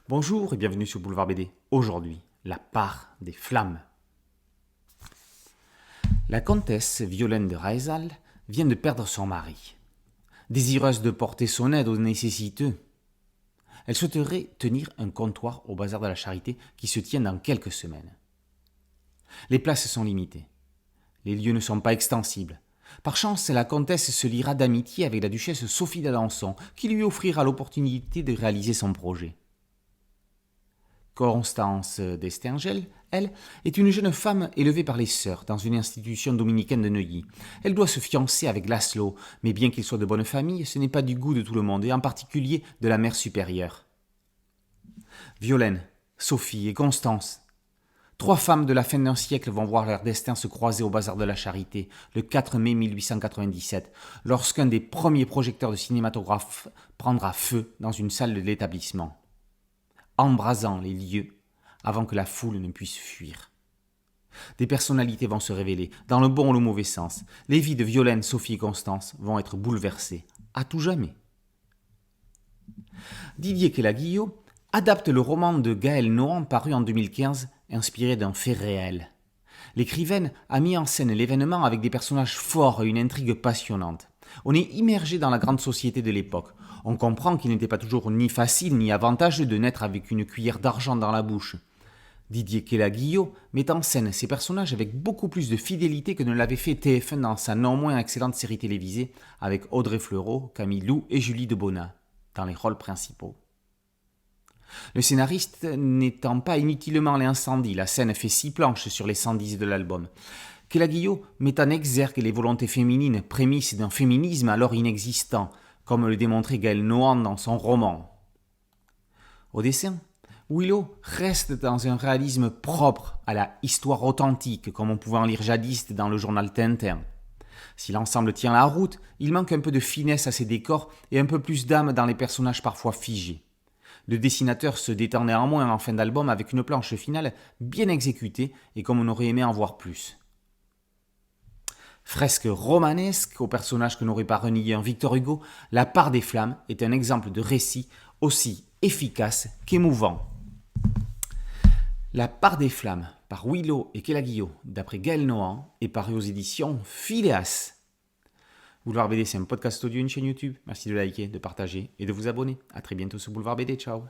Bonjour et bienvenue sur Boulevard BD. Aujourd'hui, la part des flammes. La comtesse Violaine de Raizal vient de perdre son mari. Désireuse de porter son aide aux nécessiteux, elle souhaiterait tenir un comptoir au bazar de la Charité qui se tient dans quelques semaines. Les places sont limitées. Les lieux ne sont pas extensibles. Par chance, la comtesse se liera d'amitié avec la duchesse Sophie d'Alençon, qui lui offrira l'opportunité de réaliser son projet. Constance d'Esterngel, elle, est une jeune femme élevée par les sœurs dans une institution dominicaine de Neuilly. Elle doit se fiancer avec Laszlo, mais bien qu'il soit de bonne famille, ce n'est pas du goût de tout le monde, et en particulier de la mère supérieure. Violaine, Sophie et Constance, trois femmes de la fin d'un siècle vont voir leur destin se croiser au bazar de la Charité, le 4 mai 1897, lorsqu'un des premiers projecteurs de cinématographe prendra feu dans une salle de l'établissement, embrasant les lieux avant que la foule ne puisse fuir. Des personnalités vont se révéler, dans le bon ou le mauvais sens. Les vies de Violaine, Sophie et Constance vont être bouleversées, à tout jamais. Didier Kelaguillot adapte le roman de Gaël Nohan paru en 2015, inspiré d'un fait réel. L'écrivaine a mis en scène l'événement avec des personnages forts et une intrigue passionnante. On est immergé dans la grande société de l'époque. On comprend qu'il n'était pas toujours ni facile ni avantageux de naître avec une cuillère d'argent dans la bouche. Didier Kelaguillot met en scène ces personnages avec beaucoup plus de fidélité que ne l'avait fait TF1 dans sa non moins excellente série télévisée avec Audrey Fleurot, Camille Lou et Julie Debona dans les rôles principaux. Le scénariste n'étant pas inutilement l'incendie, la scène fait 6 planches sur les 110 de l'album. Kelaguillot met en exergue les volontés féminines, prémices d'un féminisme alors inexistant, comme le démontrait Gaël Nohan dans son roman. Au dessin, Willow reste dans un réalisme propre à la histoire authentique, comme on pouvait en lire jadis dans le journal Tintin. Si l'ensemble tient la route, il manque un peu de finesse à ses décors et un peu plus d'âme dans les personnages parfois figés. Le dessinateur se détend néanmoins en fin d'album avec une planche finale bien exécutée et comme on aurait aimé en voir plus. Fresque romanesque aux personnages que n'aurait pas renié un Victor Hugo, La part des flammes est un exemple de récit aussi efficace qu'émouvant. La part des flammes par Willow et Kelaguillot d'après Gaël Nohan est paru aux éditions Phileas. Boulevard BD, c'est un podcast audio, une chaîne YouTube. Merci de liker, de partager et de vous abonner. A très bientôt sur Boulevard BD. Ciao.